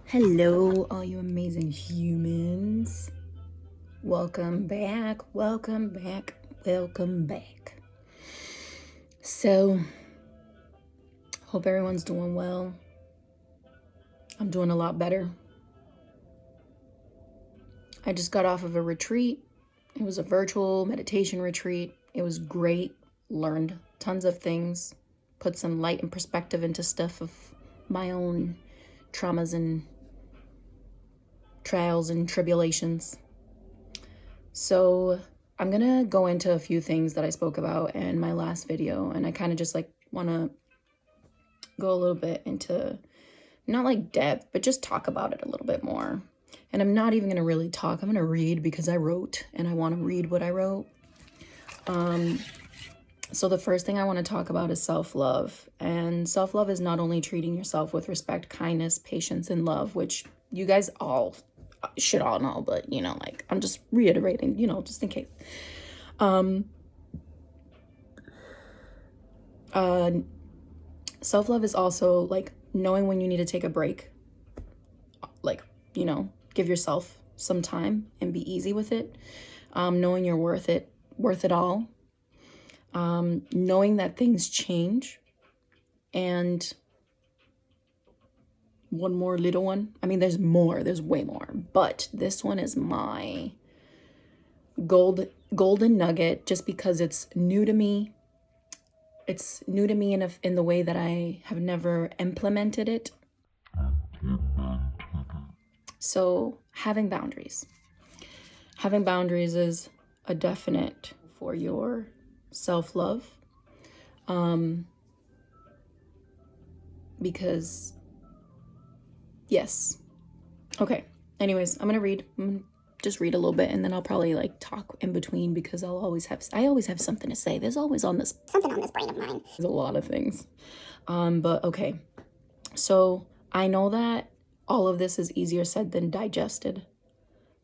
Hello, all you amazing humans. Welcome back, welcome back, welcome back. So, hope everyone's doing well. I'm doing a lot better. I just got off of a retreat. It was a virtual meditation retreat. It was great. Learned tons of things. Put some light and perspective into stuff of my own traumas and trials and tribulations. So I'm gonna go into a few things that I spoke about in my last video, and I kind of just want to go a little bit into, not like depth, but just talk about it a little bit more. And I'm not even gonna really talk, I'm gonna read because I wrote and I want to read what I wrote. So the first thing I want to talk about is self-love. And self-love is not only treating yourself with respect, kindness, patience, and love, which you guys all should all know, but I'm just reiterating, just in case. Self-love is also like knowing when you need to take a break, give yourself some time and be easy with it. Knowing you're worth it all. Knowing that things change. And one more little one. I mean, there's way more, but this one is my golden nugget just because it's new to me. It's new to me in the way that I have never implemented it. So having boundaries. Having boundaries is a definite for your self-love. Because yes. Okay. Anyways, I'm gonna just read a little bit, and then I'll probably talk in between because I always have something to say. There's always something on this brain of mine. There's a lot of things. But okay. So I know that all of this is easier said than digested,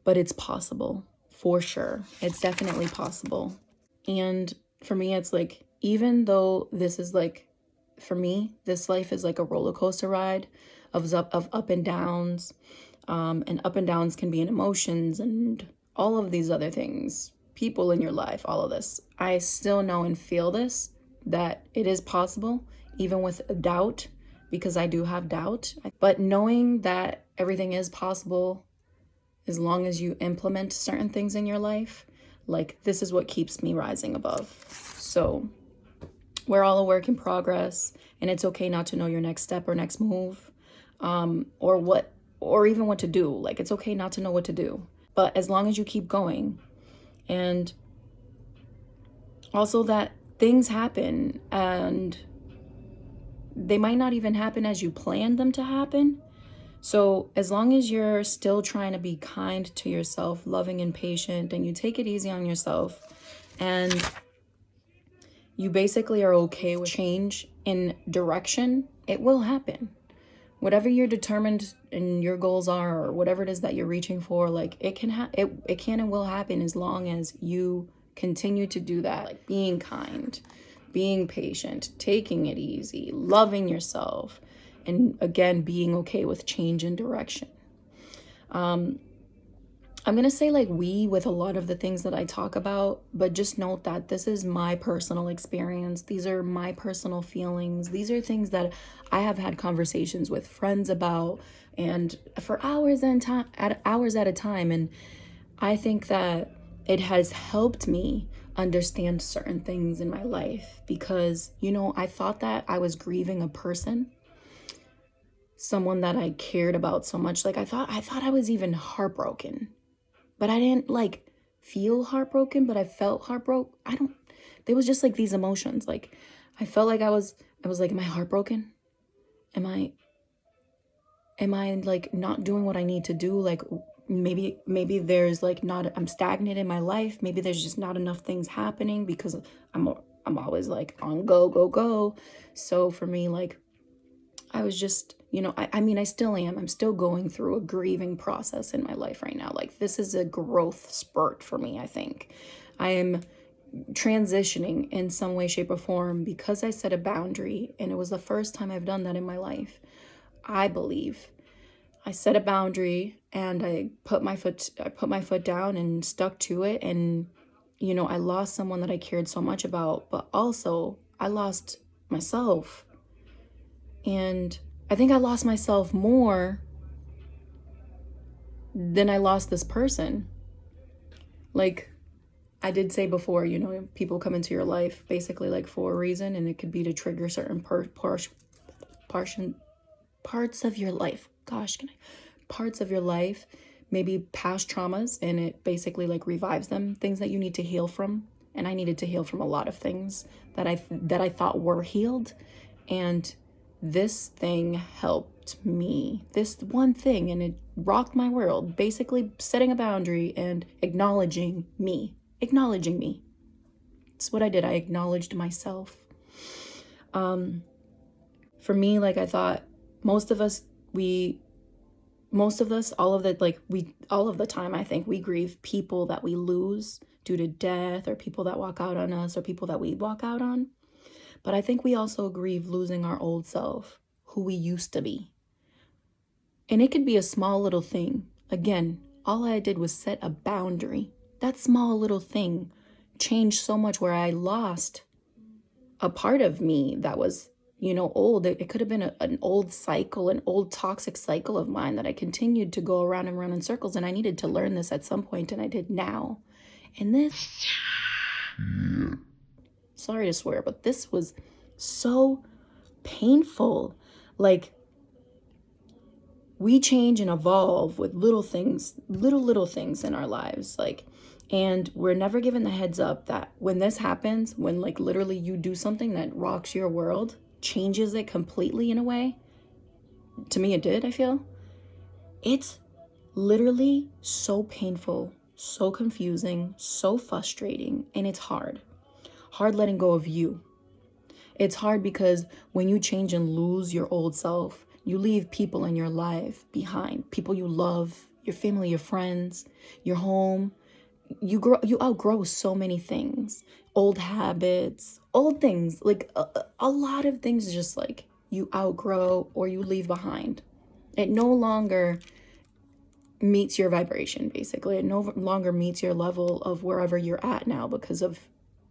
but it's possible for sure. It's definitely possible. And for me, it's even though this is for me, this life is like a roller coaster ride of up and downs. And up and downs can be in emotions and all of these other things, people in your life, all of this. I still know and feel this, that it is possible, even with doubt, because I do have doubt. But knowing that everything is possible as long as you implement certain things in your life, this is what keeps me rising above. So we're all a work in progress, and it's okay not to know your next step or next move, or even what to do. It's okay not to know what to do, but as long as you keep going. And also that things happen, and they might not even happen as you planned them to happen. So as long as you're still trying to be kind to yourself, loving and patient, and you take it easy on yourself, and you basically are okay with change in direction, it will happen. Whatever you're determined and your goals are, or whatever it is that you're reaching for, it can and will happen as long as you continue to do that. Being kind, being patient, taking it easy, loving yourself, and again, being okay with change in direction. I'm going to say we with a lot of the things that I talk about, but just note that this is my personal experience. These are my personal feelings. These are things that I have had conversations with friends about, and for hours at a time. And I think that it has helped me understand certain things in my life because, I thought that I was grieving a person, someone that I cared about so much. I thought I was even heartbroken. But I didn't feel heartbroken, but I felt heartbroken. There was just these emotions. I felt I was am I heartbroken? Am I not doing what I need to do? Maybe there's not, I'm stagnant in my life. Maybe there's just not enough things happening because I'm always on go. So for me, I was just, I still am. I'm still going through a grieving process in my life right now. This is a growth spurt for me, I think. I am transitioning in some way, shape, or form because I set a boundary, and it was the first time I've done that in my life, I believe. I set a boundary and I put my foot down and stuck to it. And, you know, I lost someone that I cared so much about, but also I lost myself. And I think I lost myself more than I lost this person. Like I did say before, you know, people come into your life basically like for a reason, and it could be to trigger certain parts of your life. Gosh, parts of your life, maybe past traumas, and it basically like revives them, things that you need to heal from. And I needed to heal from a lot of things that I thought were healed, and this thing helped me. This one thing, and it rocked my world. Basically, setting a boundary and acknowledging me. Acknowledging me. It's what I did. I acknowledged myself. For me, like I thought, most of us, all of the time, I think we grieve people that we lose due to death, or people that walk out on us, or people that we walk out on. But I think we also grieve losing our old self, who we used to be. And it could be a small little thing. Again, all I did was set a boundary. That small little thing changed so much, where I lost a part of me that was, you know, old. It could have been an old cycle, an old toxic cycle of mine that I continued to go around and around in circles. And I needed to learn this at some point, and I did now. And this, sorry to swear, but this was so painful. Like, we change and evolve with little things in our lives. Like, and we're never given the heads up that when this happens, when like literally you do something that rocks your world, changes it completely in a way. To me, it did, I feel. It's literally so painful, so confusing, so frustrating, and it's hard. Hard letting go of you. It's hard because when you change and lose your old self, you leave people in your life behind. People you love, your family, your friends, your home. You outgrow so many things. Old habits, old things, like a lot of things just like you outgrow or you leave behind. It no longer meets your vibration, basically. It no longer meets your level of wherever you're at now, because of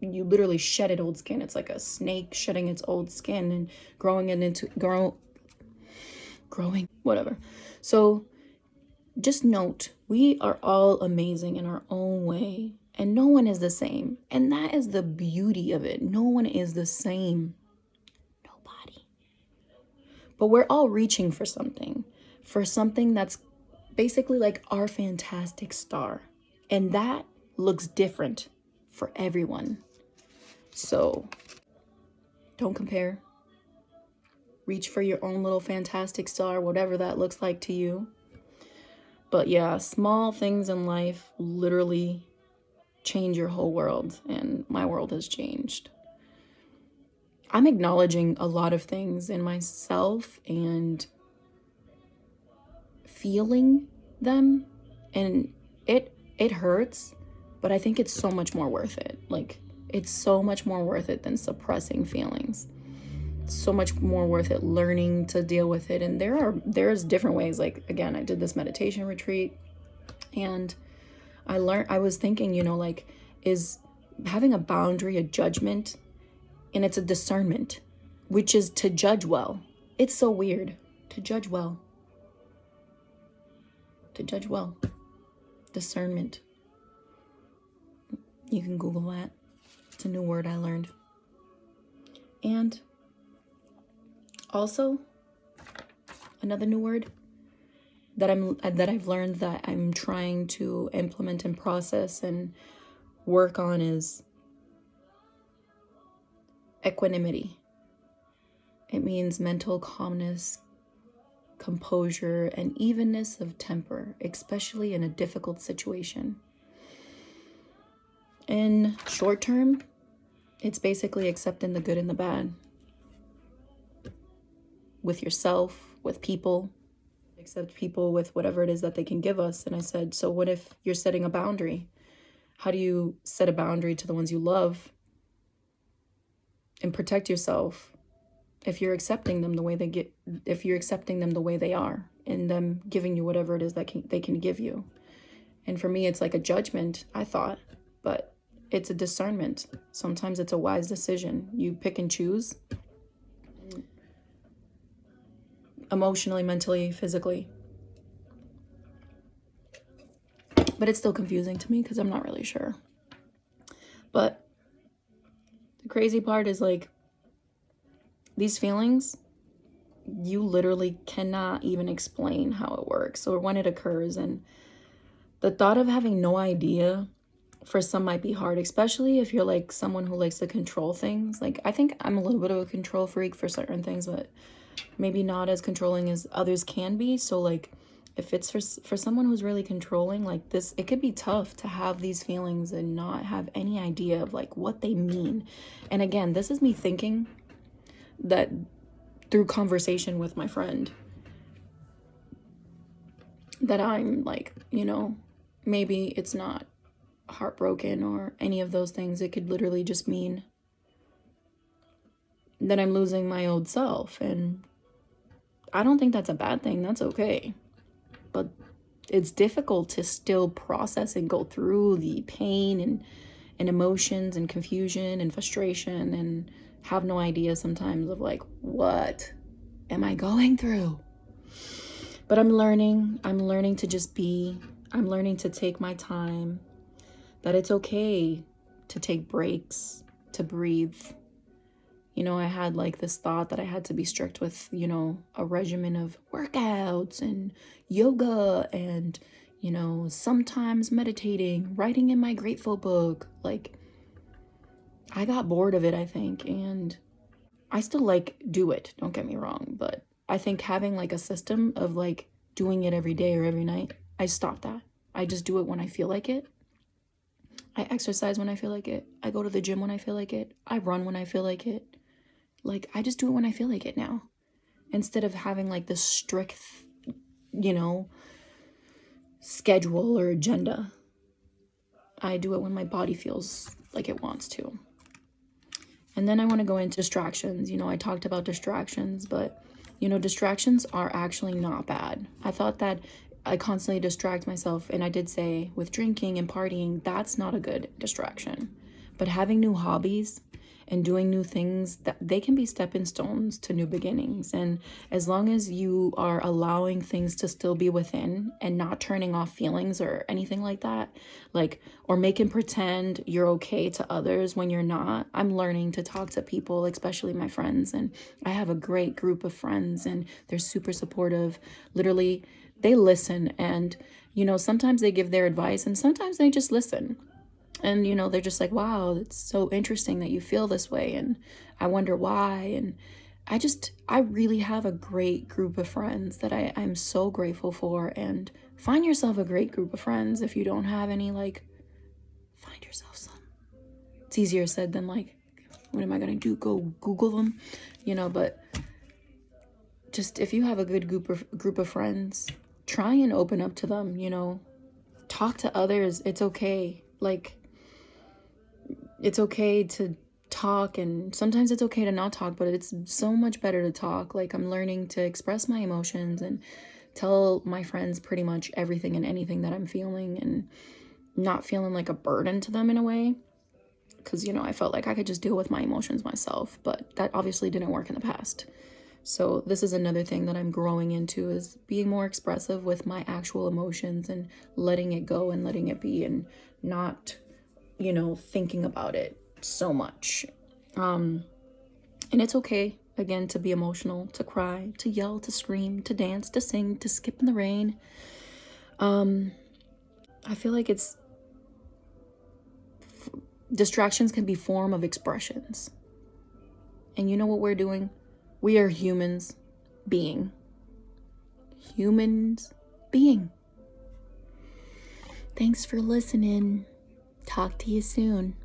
you literally shedded old skin. It's like a snake shedding its old skin and growing, whatever. So just note, we are all amazing in our own way, and no one is the same. And that is the beauty of it. No one is the same. Nobody. But we're all reaching for something that's basically like our fantastic star. And that looks different for everyone. So don't compare. Reach for your own little fantastic star, whatever that looks like to you. But yeah, small things in life literally change your whole world, and my world has changed. I'm acknowledging a lot of things in myself and feeling them, and it hurts, but I think it's so much more worth it. Like, it's so much more worth it than suppressing feelings. It's so much more worth it learning to deal with it. And there's different ways. Like, again, I did this meditation retreat, and I was thinking, you know, like, is having a boundary a judgment? And it's a discernment, which is to judge well. It's so weird to judge well. To judge well. Discernment. You can Google that. It's a new word I learned. And also, another new word that I've learned that I'm trying to implement and process and work on is equanimity. It means mental calmness, composure, and evenness of temper, especially in a difficult situation. In short term, it's basically accepting the good and the bad. With yourself, with people. Accept people with whatever it is that they can give us. And I said, so what if you're setting a boundary? How do you set a boundary to the ones you love and protect yourself if you're accepting them the way they are, and them giving you whatever it is that they can give you. And for me, it's like a judgment, I thought, but it's a discernment. Sometimes it's a wise decision. You pick and choose emotionally, mentally, physically. But it's still confusing to me because I'm not really sure. But the crazy part is like these feelings, you literally cannot even explain how it works or when it occurs. And the thought of having no idea for some might be hard, especially if you're like someone who likes to control things. Like I think I'm a little bit of a control freak for certain things, but maybe not as controlling as others can be. So like if it's for someone who's really controlling like this, it could be tough to have these feelings and not have any idea of like what they mean. And again, this is me thinking that through conversation with my friend that I'm like, you know, maybe it's not heartbroken or any of those things. It could literally just mean that I'm losing my old self. And I don't think that's a bad thing. That's okay. But it's difficult to still process and go through the pain and emotions and confusion and frustration and have no idea sometimes of like, what am I going through? But I'm learning to just be. I'm learning to take my time, that it's okay to take breaks, to breathe. You know, I had like this thought that I had to be strict with, you know, a regimen of workouts and yoga and, you know, sometimes meditating, writing in my grateful book. Like, I got bored of it, I think, and I still like do it, don't get me wrong, but I think having like a system of like doing it every day or every night, I stopped that. I just do it when I feel like it. I exercise when I feel like it. I go to the gym when I feel like it. I run when I feel like it. Like, I just do it when I feel like it now. Instead of having like this strict, you know, schedule or agenda. I do it when my body feels like it wants to. And then I want to go into distractions. You know, I talked about distractions, but, you know, distractions are actually not bad. I thought that I constantly distract myself, and I did say with drinking and partying, that's not a good distraction. But having new hobbies and doing new things, that they can be stepping stones to new beginnings. And as long as you are allowing things to still be within and not turning off feelings or anything like that, like, or making pretend you're okay to others when you're not. I'm learning to talk to people, especially my friends, and I have a great group of friends and they're super supportive. Literally, they listen, and, you know, sometimes they give their advice and sometimes they just listen. And, you know, they're just like, wow, it's so interesting that you feel this way. And I wonder why. And I really have a great group of friends that I'm so grateful for. And find yourself a great group of friends. If you don't have any, like, find yourself some. It's easier said than like, what am I going to do? Go Google them, you know, but just if you have a good group of friends, try and open up to them, you know, talk to others. It's okay. Like, it's okay to talk, and sometimes it's okay to not talk, but it's so much better to talk. Like, I'm learning to express my emotions and tell my friends pretty much everything and anything that I'm feeling, and not feeling like a burden to them in a way. Because, you know, I felt like I could just deal with my emotions myself, but that obviously didn't work in the past. So this is another thing that I'm growing into, is being more expressive with my actual emotions and letting it go and letting it be, and not, you know, thinking about it so much. And it's okay, again, to be emotional, to cry, to yell, to scream, to dance, to sing, to skip in the rain. I feel like distractions can be form of expressions. And you know what we're doing? We are humans being. Humans being. Thanks for listening. Talk to you soon.